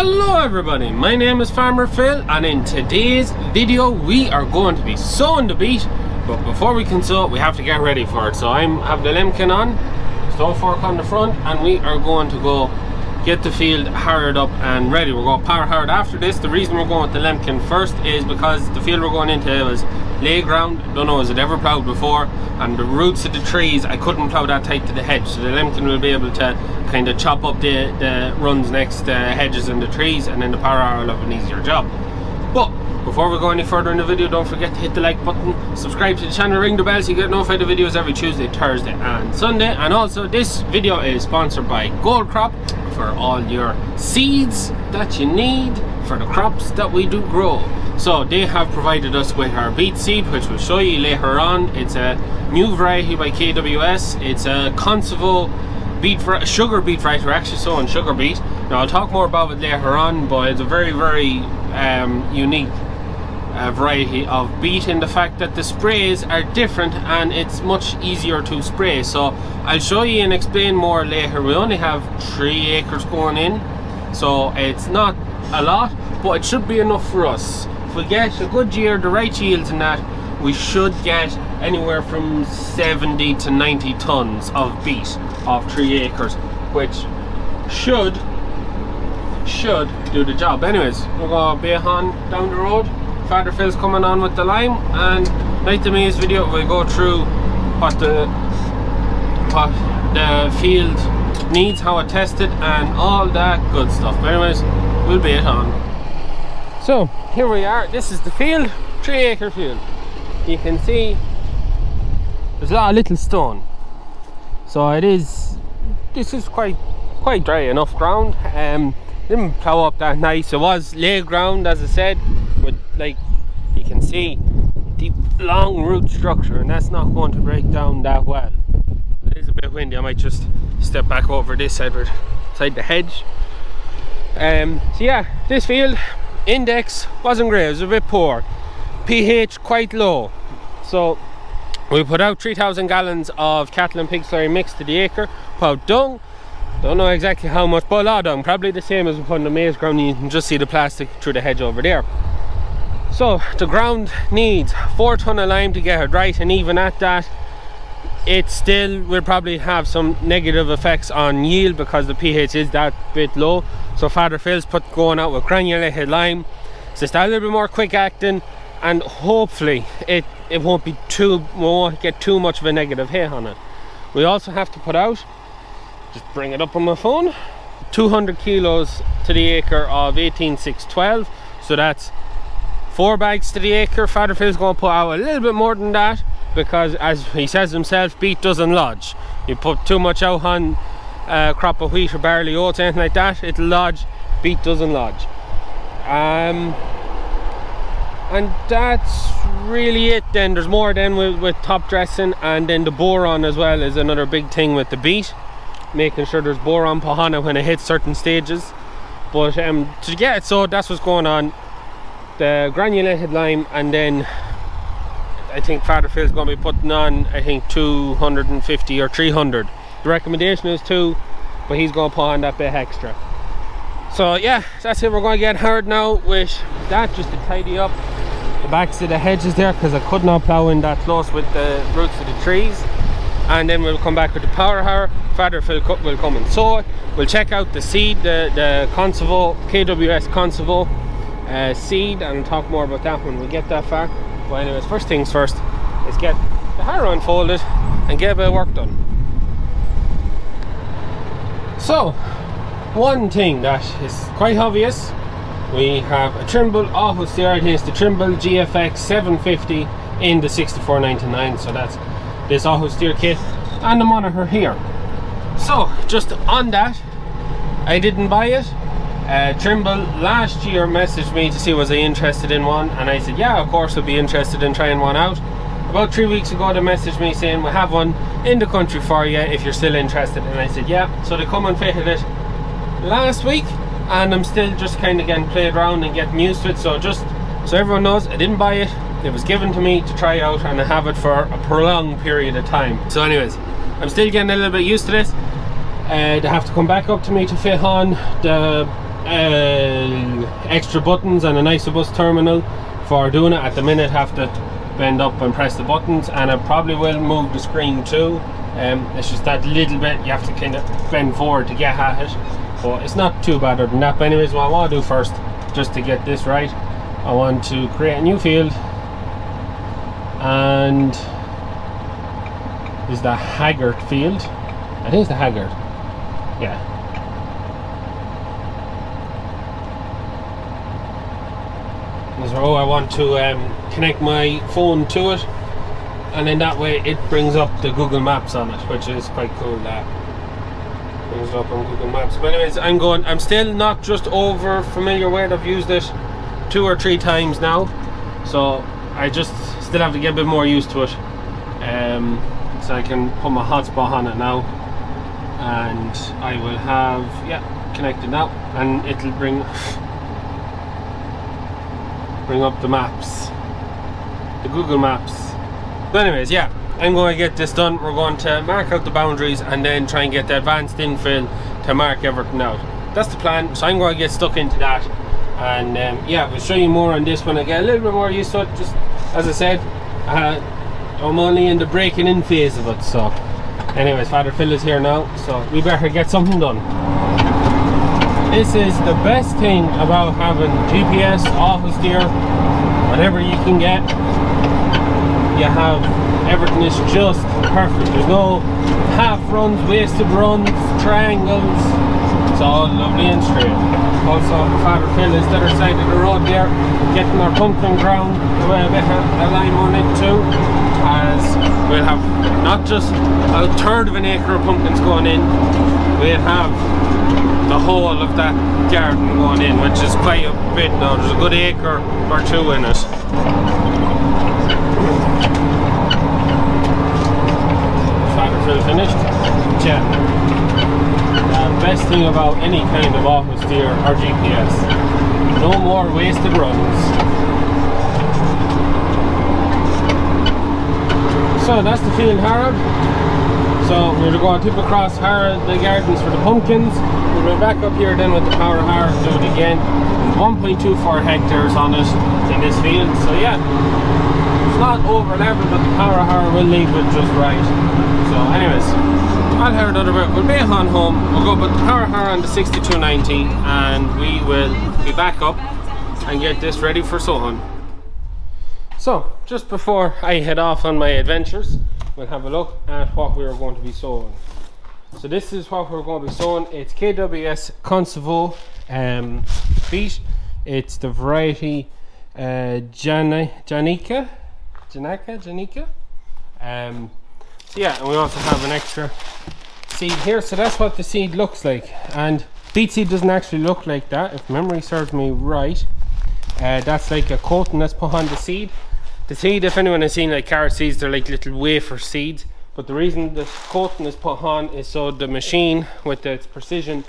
Hello everybody, my name is Farmer Phil, and in today's video we are going to be sowing the beet. But before we can sow, we have to get ready for it. So I have the lambkin on, stove fork on the front, and we are going to go get the field harrowed up and ready. We're going to power harrow after this. The reason we're going with the lambkin first is because the field we're going into was lay ground. Don't know, has it ever ploughed before? And the roots of the trees, I couldn't plough that tight to the hedge, so the lambkin will be able to kind of chop up the runs next to hedges and the trees, and then the power harrow will have an easier job. But before we go any further in the video, don't forget to hit the like button, subscribe to the channel, ring the bell so you get notified of videos every Tuesday, Thursday and Sunday. And also this video is sponsored by Gold Crop for all your seeds that you need for the crops that we do grow. So they have provided us with our beet seed, which we'll show you later on. It's a new variety by KWS. It's a Conceval beet, sugar beet variety. We're actually sowing sugar beet. Now I'll talk more about it later on, but it's a very unique variety of beet in the fact that the sprays are different and it's much easier to spray. So I'll show you and explain more later. We only have 3 acres going in, so it's not a lot, but it should be enough for us. If we get a good year, the right yields in that, we should get anywhere from 70 to 90 tons of beet of 3 acres, which should do the job. Anyways, we're going to be on down the road. Father Phil's coming on with the lime, and like the main video we'll go through what the field needs, how it tested and all that good stuff. But anyways, we'll be on. So here we are, this is the field, 3 acre field. You can see there's a lot of little stone, so this is quite dry enough ground. Didn't plough up that nice. It was lay ground, as I said, with, like you can see, deep long root structure, and that's not going to break down that well. It is a bit windy. I might just step back over this side the hedge. So yeah, this field index wasn't great, it was a bit poor, pH quite low. So we put out 3,000 gallons of cattle and pig slurry mixed to the acre. Put out dung, don't know exactly how much, but a lot of dung, probably the same as we put in the maize ground. You can just see the plastic through the hedge over there. So the ground needs 4 ton of lime to get it right, and even at that, it still will probably have some negative effects on yield because the pH is that bit low. So Father Phil's going out with granulated lime, so it's a little bit more quick acting, and hopefully it won't get too much of a negative hit on it. We also have to put out, just bring it up on my phone, 200 kilos to the acre of 18-6-12, so that's 4 bags to the acre. Father Phil's going to put out a little bit more than that because, as he says himself, beet doesn't lodge. You put too much out on a crop of wheat or barley, oats, anything like that, it'll lodge. Beet doesn't lodge. And that's really it. Then there's more then with top dressing, and then the boron as well is another big thing with the beet, making sure there's boron put on it when it hits certain stages. But to get it, so that's what's going on. The granulated lime, and then I think Father Phil's going to be putting on, I think, 250 or 300. The recommendation is 2, but he's going to put on that bit extra. So yeah, that's it. We're going to get hard now with that, just to tidy up the backs of the hedges there, because I could not plough in that close with the roots of the trees. And then we'll come back with the power harrow. Father Phil will come and sow it. We'll check out the seed, the Conceval, KWS Conceval seed, and talk more about that when we get that far. But anyways, first things first is get the harrow unfolded and get a bit of work done. So one thing that is quite obvious, we have a Trimble auto steer. I think it's the Trimble GFX 750 in the 6499, so that's this auto steer kit and the monitor here. So just on that, I didn't buy it. Trimble last year messaged me to see was I interested in one, and I said yeah, of course I'd be interested in trying one out. About 3 weeks ago they messaged me saying we have one in the country for you if you're still interested, and I said yeah. So they come and fitted it last week, and I'm still just kind of getting played around and getting used to it. So just so everyone knows, I didn't buy it, it was given to me to try out, and I have it for a prolonged period of time. So anyways, I'm still getting a little bit used to this. They have to come back up to me to fit on the extra buttons and an isobus terminal for doing it. At the minute have to bend up and press the buttons, and I probably will move the screen too. It's just that little bit you have to kind of bend forward to get at it, but it's not too bad other than that. But anyways, what I want to do first, just to get this right, I want to create a new field, and is the Haggard field. I think it's the Haggard, yeah. So I want to connect my phone to it, and then that way it brings up the Google Maps on it, which is quite cool. That brings it up on Google Maps. But anyways, I'm still not just over familiar with it. I've used it 2 or 3 times now, so I just still have to get a bit more used to it. So I can put my hotspot on it now, and I will have, yeah, connected now, and it'll bring up the maps, the Google Maps. But anyways, yeah, I'm going to get this done. We're going to mark out the boundaries and then try and get the advanced infill to mark everything out. That's the plan. So I'm going to get stuck into that, and yeah, we'll show you more on this when I get a little bit more used to it. Just as I said, I'm only in the breaking in phase of it. So anyways, Father Phil is here now, so we better get something done. This is the best thing about having GPS, auto steer, whatever you can get. You have, everything is just perfect. There's no half runs, wasted runs, triangles. It's all lovely and straight. Also, Father Phil is the other side of the road there, getting our pumpkin ground with a bit of lime on it too, as we'll have not just a third of an acre of pumpkins going in, we'll have the whole of that garden going in, which is quite a bit now. There's a good acre or 2 in it. Father Phil finished? Yeah. The best thing about any kind of auto steer or GPS, no more wasted runs. So that's the field, Harrow. So we're going to tip across Harrow, the gardens for the pumpkins. We'll be back up here then with the power Harrow, do it again. 1.24 hectares on it in this field. So yeah, it's not over level, but the power Harrow will leave it just right. So anyways, I'll hear another bit. We'll be on home. We'll go put the power Harrow on the 6290, and we will be back up and get this ready for sowing. So just before I head off on my adventures, we'll have a look at what we're going to be sowing. So this is what we're going to be sowing. It's KWS Concevo Beet. It's the variety Janica. So yeah, and we also have an extra seed here. So that's what the seed looks like. And beet seed doesn't actually look like that, if memory serves me right. That's like a coating that's put on the seed. The seed, if anyone has seen like carrot seeds, they're like little wafer seeds. But the reason the coating is put on is so the machine, with its precision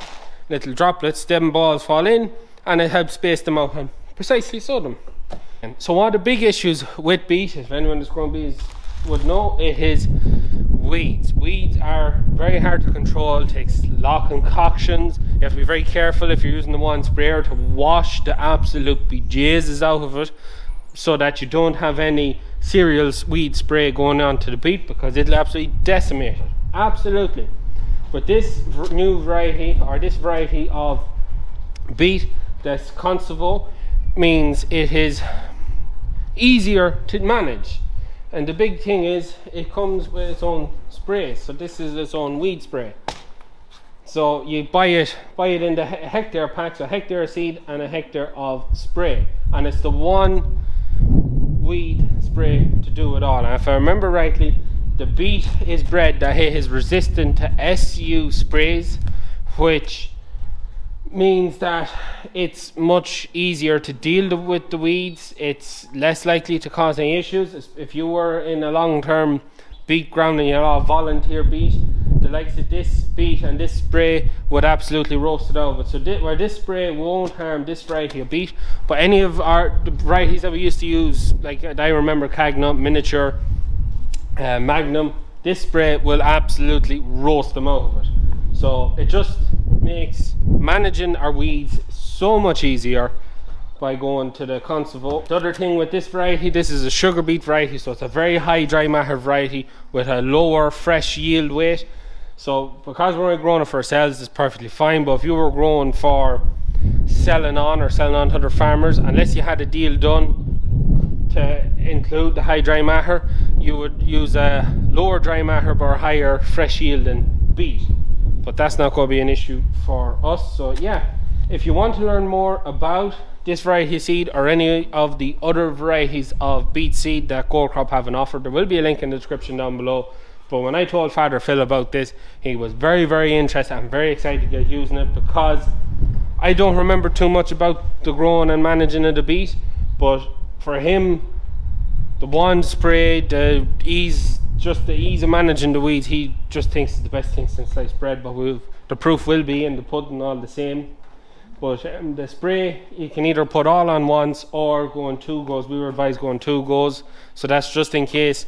little droplets, them balls fall in, and it helps space them out and precisely sow them. And so one of the big issues with beet, if anyone is growing beets would know, it is weeds. Weeds are very hard to control. It takes a lot of concoctions. You have to be very careful if you're using the one sprayer to wash the absolute bejesus out of it, so that you don't have any cereal weed spray going on to the beet, because it'll absolutely decimate it. Absolutely. But this new variety, or this variety of beet that's Concevo, means it is easier to manage. And the big thing is it comes with its own spray. So this is its own weed spray. So you buy it in the hectare packs, a hectare of seed and a hectare of spray, and it's the one weed spray to do it all. And if I remember rightly, the beet is bred that it is resistant to SU sprays, which means that it's much easier to deal with the weeds. It's less likely to cause any issues. If you were in a long-term beet ground and you're all volunteer beet, the likes of this beet and this spray would absolutely roast it out. But so where this spray won't harm this variety of beet, but any of the varieties that we used to use, like I remember Cagnum, Miniature, Magnum, this spray will absolutely roast them out of it. So it just makes managing our weeds so much easier, by going to the Conservo. The other thing with this variety, this is a sugar beet variety, so it's a very high dry matter variety with a lower fresh yield weight. So because we're only growing it for ourselves, it's perfectly fine. But if you were growing for selling on to other farmers, unless you had a deal done to include the high dry matter, you would use a lower dry matter but a higher fresh yield than beet. But that's not going to be an issue for us. So yeah, if you want to learn more about this variety of seed or any of the other varieties of beet seed that Gold Crop have on offer, there will be a link in the description down below. But when I told Father Phil about this, he was very, very interested and very excited to get using it, because I don't remember too much about the growing and managing of the beet, but for him, the one spray, the ease of managing the weeds, he just thinks it's the best thing since sliced bread. But the proof will be in the pudding all the same. But the spray, you can either put all on once or go in 2 goes. We were advised going 2 goes, so that's just in case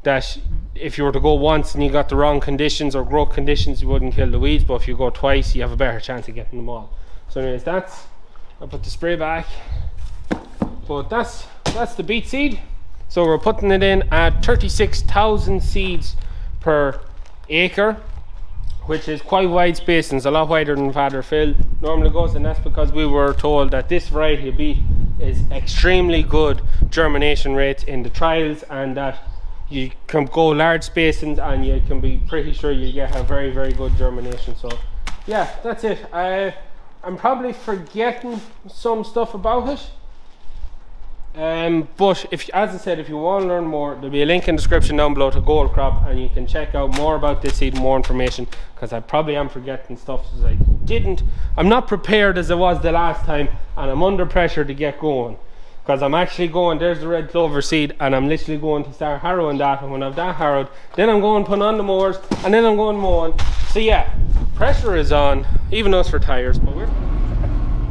that if you were to go once and you got the wrong conditions or growth conditions, you wouldn't kill the weeds. But if you go twice, you have a better chance of getting them all. So anyways, I'll put the spray back. But that's the beet seed. So we're putting it in at 36,000 seeds per acre, which is quite wide spacing. It's a lot wider than Father Phil normally goes, and that's because we were told that this variety of beet is extremely good germination rates in the trials, and that you can go large spacings and you can be pretty sure you get a very, very good germination. So yeah, that's it. I'm probably forgetting some stuff about it. But as I said, if you want to learn more, there'll be a link in the description down below to Gold Crop, and you can check out more about this seed, more information, because I probably am forgetting stuff as I'm not prepared as I was the last time, and I'm under pressure to get going, because I'm actually going, there's the red clover seed, and I'm literally going to start harrowing that, and when I've that harrowed, then I'm going to put on the mowers, and then I'm going mowing. So yeah, pressure is on, even us for tires. But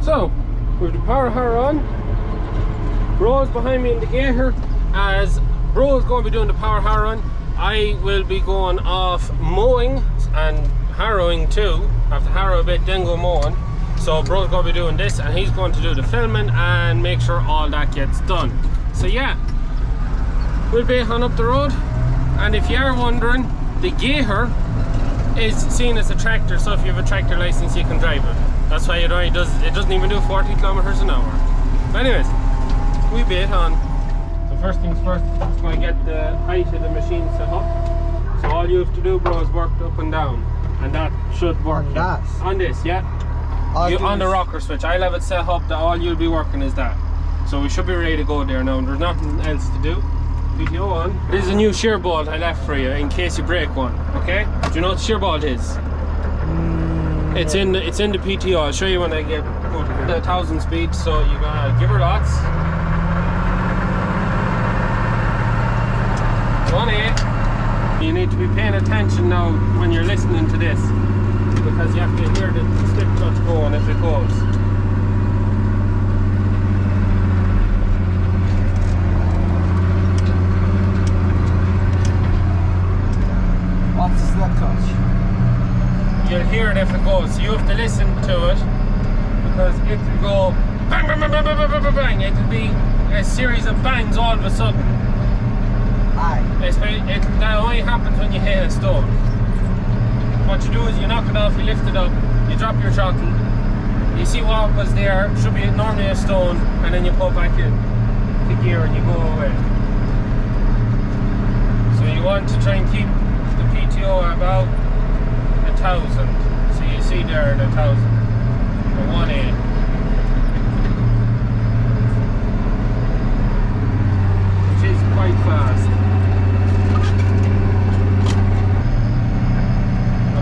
so with the power harrow on, Bro's behind me in the gator. As Bro's going to be doing the power harrowing, I will be going off mowing and harrowing too. I have to harrow a bit, then go mowing. So Bro's going to be doing this, and he's going to do the filming and make sure all that gets done. So yeah, we'll be on up the road. And if you are wondering, the gator is seen as a tractor, so if you have a tractor license, you can drive it. That's why it doesn't even do 40 kilometers an hour. But anyways, we bait on. So first things first, I'm going to get the height of the machine set up. So all you have to do, Bro, is work up and down, and that should work. On that? On this, yeah. On the rocker switch. I'll have it set up that all you'll be working is that. So we should be ready to go there now. There's nothing else to do. PTO on. This is a new shear bolt I left for you in case you break one. Okay? Do you know what the shear bolt is? It's in the PTO. I'll show you when I get to the 1,000 speed. So you gotta give her lots. 1A. You need to be paying attention now when you're listening to this, because you have to hear the stick clutch going if it goes. What's the slip clutch? You'll hear it if it goes, so you have to listen to it, because it will go bang, bang, bang, bang, bang, bang, bang, bang. It will be a series of bangs all of a sudden. That only happens when you hit a stone. What you do is you knock it off, you lift it up, you drop your throttle, you see what was there, should be normally a stone, and then you pull back in the gear and you go away. So you want to try and keep the PTO about 1,000. So you see there the 1,000, the 1A. Which is quite fast.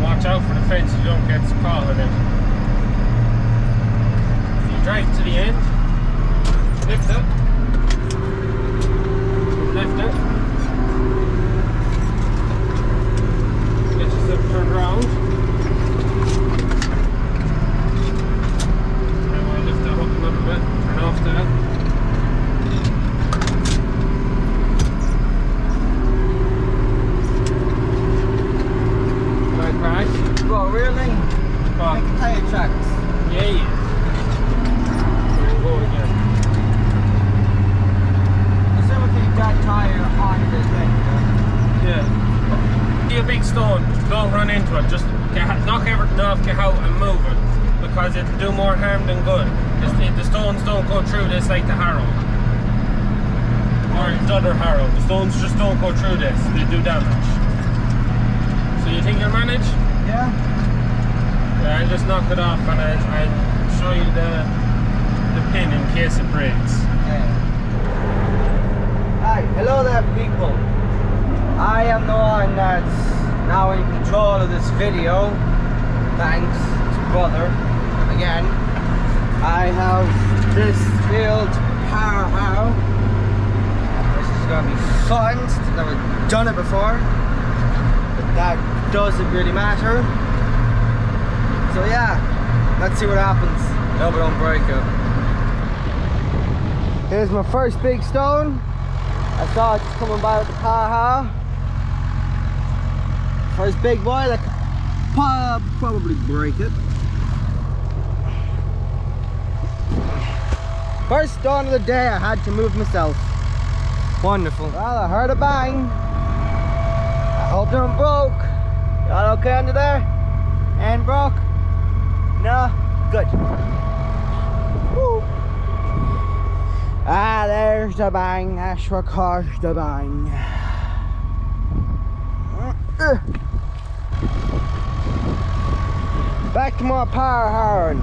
Watch out for the fence, you don't get caught in it. If you drive to the end, lift it, get yourself turned around, and we'll lift that up a little bit, turn off that. Well, really? Like tire tracks. Yeah. There you go again. because it'll do more harm than good. The stones don't go through this like the Harrow. Or the other Harrow. The stones just don't go through this, they do damage. So you think you'll manage? Yeah. Yeah, I'll just knock it off and I'll show you the pin in case it breaks. Yeah. Hi, hello there people. I am the one that's now in control of this video. Thanks to brother. Again, I have this field Harrow. This is going to be fun. I've never done it before, but that doesn't really matter. So yeah, let's see what happens. I hope I don't break it. Here's my first big stone. I saw it just coming by with the car. First big boy that could probably break it. First stone of the day, I had to move myself. Wonderful. Well, I heard a bang. I hope it don't broke. Y'all okay under there? And broke? No? Good. Woo. Ah, there's the bang. That's what caused the bang. Back to more power harrowing.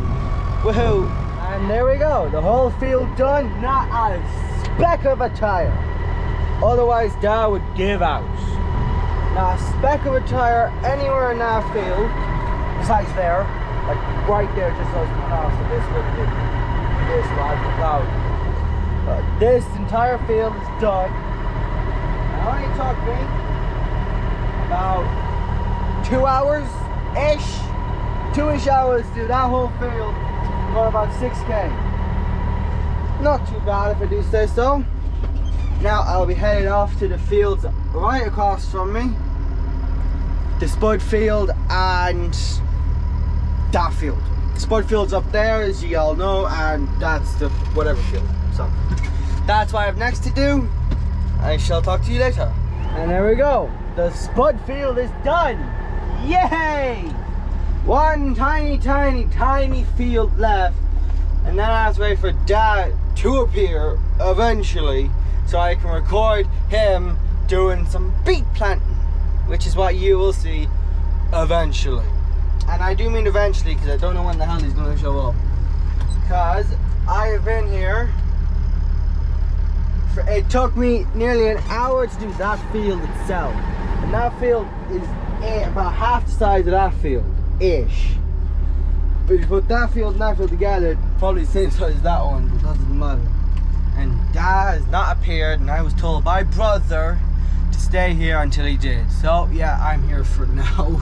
Woohoo! And there we go. The whole field done. Not a speck of a tire. Otherwise, Dad would give out. Not a speck of a tire anywhere in that field. Besides there, like right there, just so it's coming off. So this would be this one. This entire field is done. It only took me about 2 hours-ish, 2-ish hours to do that whole field, going about 6K. Not too bad if I do say so. Now I'll be headed off to the fields right across from me. The spud field and that field. The spud field's up there, as you all know, and that's the whatever field. So that's what I have next to do. I shall talk to you later. And there we go. The spud field is done. Yay! One tiny field left. And then I have to wait for Dad to appear eventually so I can record him doing some beet planting, which is what you will see eventually. And I do mean eventually because I don't know when the hell he's going to show up. Because I have been here. It took me nearly an hour to do that field itself. And that field is about half the size of that field-ish. But if you put that field and that field together, it's probably the same size as that one, but that doesn't matter. And Dad has not appeared, and I was told by brother to stay here until he did. So yeah, I'm here for now.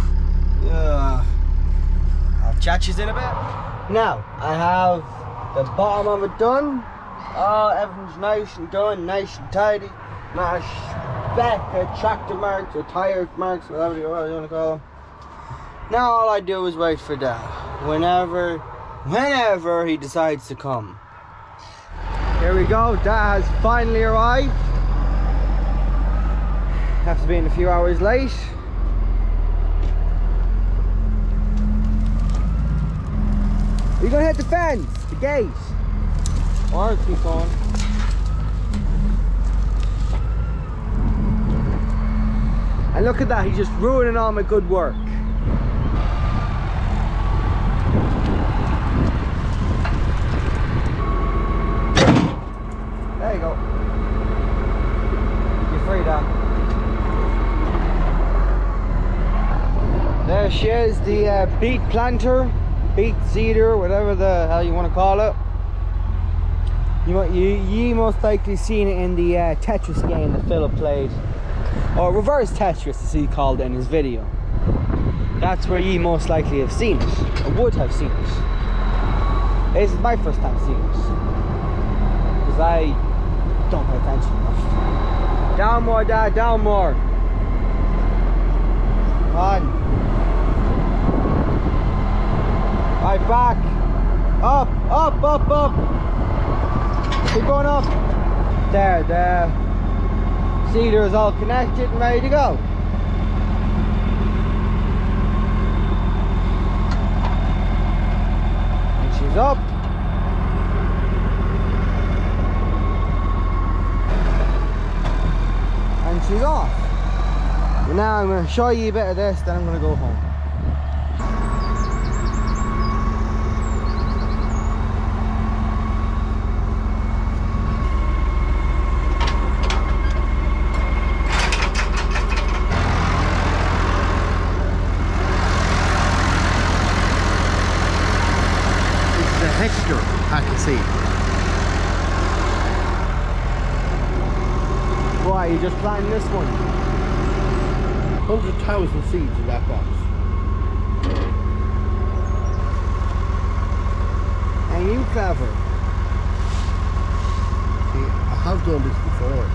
I'll chat you in a bit. Now, I have the bottom of it done. Everything's nice and done, nice and tidy. Not a speck of tractor marks or tire marks, whatever you want to call them. Now all I do is wait for Dad. Whenever he decides to come. Here we go, Dad has finally arrived. Have to be in a few hours late. Are you gonna hit the fence, the gate? Or keep going. And look at that, he's just ruining all my good work. There you go. You're free, Dad. There she is, the beet planter, beet seeder, whatever the hell you want to call it. You most likely seen it in the Tetris game that Philip played, or reverse Tetris as he called it in his video. That's where you most likely have seen it, or would have seen it. This is my first time seeing it, because I don't pay attention enough. Down more, Dad, down more. Come on. Right, back. Up, up, up, up. Keep going up. There, the seeder is all connected and ready to go. up. And she's off. But now I'm going to show you a bit of this, then I'm going to go home. Hector pack of seed. Why, you just planting this one? 100,000 seeds in that box. Ain't you clever? See, I have done this before.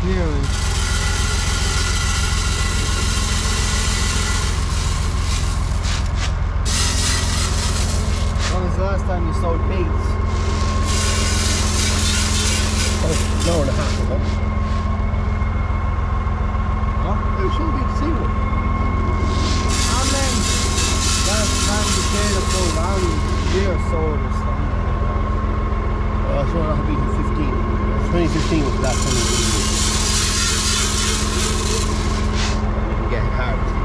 Clearly. When was the last time you sowed beets? Oh, an hour and a half ago. Huh? I'm sure we can see one. Amen. Last time you did a full value year sowed or something like that. Oh, so that'll be 15. 2015 was the last time we did it. You can get harvested.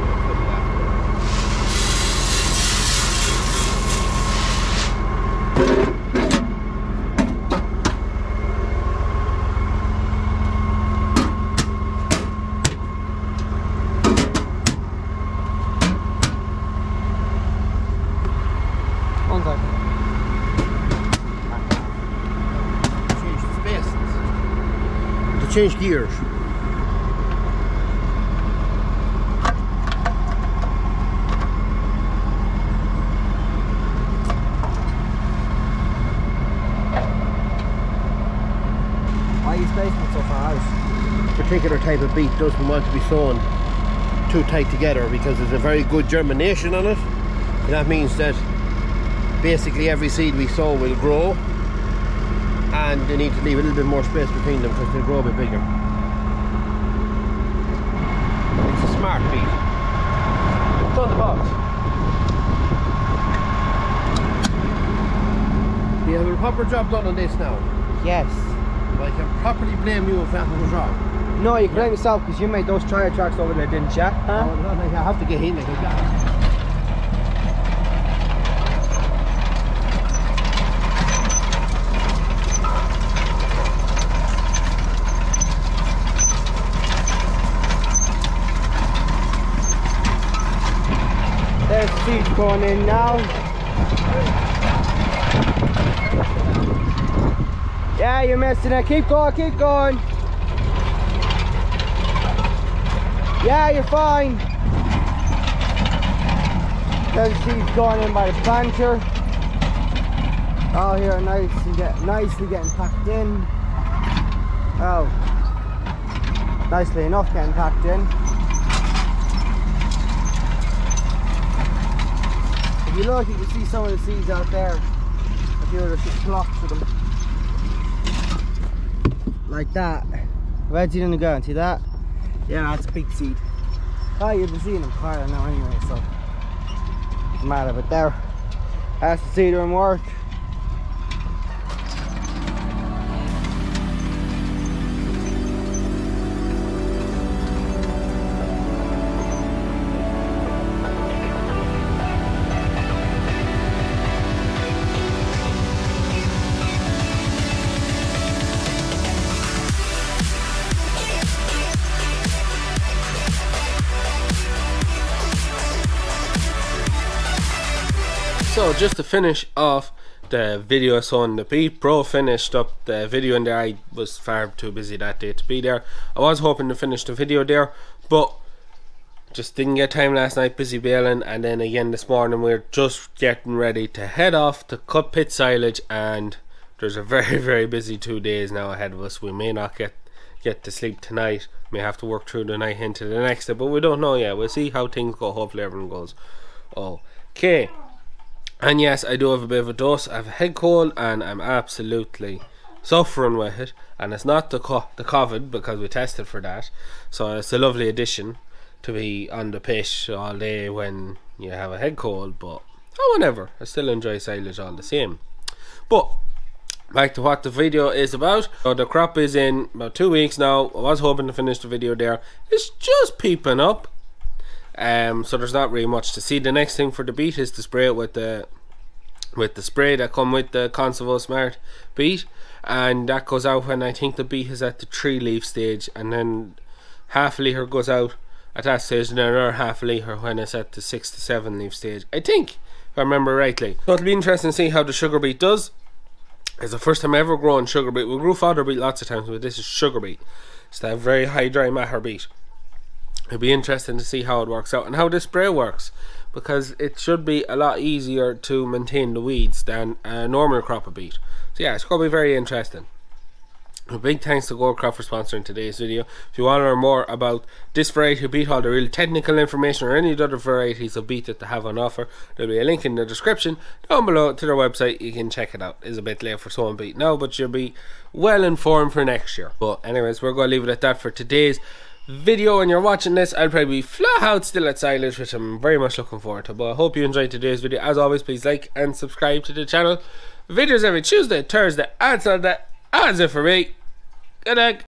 One second. Change the spaces. To change gears. Why are you spacing it so far out? Particular type of beet doesn't want to be sown too tight together because there's a very good germination on it, and that means that basically every seed we sow will grow, and they need to leave a little bit more space between them because they'll grow a bit bigger. It's a smart beet. It's on the box. Do you have a proper job done on this now? Yes. I can properly blame you if that was wrong. No, you can blame yourself because you made those tire tracks over there, didn't you? Huh? Oh, no, I have to get in like that. There's seeds going in now. Yeah, you're missing it. Keep going, keep going. Yeah, you're fine. There's seeds going in by the planter. Oh, here, nicely getting packed in. Oh, nicely enough getting packed in. If you look, you can see some of the seeds out there. A few of the flocks of them. Like that. Red seed on the ground, see that? Yeah, that's a big seed. Oh, you've been seeing them higher now anyway, so doesn't matter, but there. That's the seed doing work. So just to finish off the video on the beet, bro finished up the video in there. I was far too busy that day to be there. I was hoping to finish the video there, but just didn't get time last night, busy baling, and then again this morning we're just getting ready to head off to cut pit silage, and there's a very busy 2 days now ahead of us. We may not get to sleep tonight, may have to work through the night into the next day, but we don't know yet. We'll see how things go. Hopefully everything goes okay. And yes, I do have a bit of a dose. I have a head cold and I'm absolutely suffering with it, and it's not the COVID because we tested for that, so it's a lovely addition to be on the pitch all day when you have a head cold, but Oh, whatever, I still enjoy silage all the same. But back to what the video is about. So the crop is in about 2 weeks now. I was hoping to finish the video there. It's just peeping up. So there's not really much to see. The next thing for the beet is to spray it with the spray that come with the Conservo Smart beet, and that goes out when I think the beet is at the 3 leaf stage, and then half a litre goes out at that stage, and then another half a litre when it's at the 6 to 7 leaf stage, I think, if I remember rightly. So it'll be interesting to see how the sugar beet does. It's the first time I ever grown sugar beet. We grew fodder beet lots of times, but this is sugar beet. It's that very high dry matter beet. It'll be interesting to see how it works out and how this spray works, because it should be a lot easier to maintain the weeds than a normal crop of beet. So yeah, it's going to be very interesting. A big thanks to Gold Crop for sponsoring today's video. If you want to learn more about this variety of beet, all the real technical information, or any of the other varieties of beet that they have on offer, there'll be a link in the description down below to their website. You can check it out. It's a bit late for sowing beet now, but you'll be well informed for next year. But anyways, we're going to leave it at that for today's video. When you're watching this, I'll probably be flat out still at silage, which I'm very much looking forward to. But I hope you enjoyed today's video. As always, please like and subscribe to the channel. Videos every Tuesday, Thursday and Sunday. That's it for me. Good night.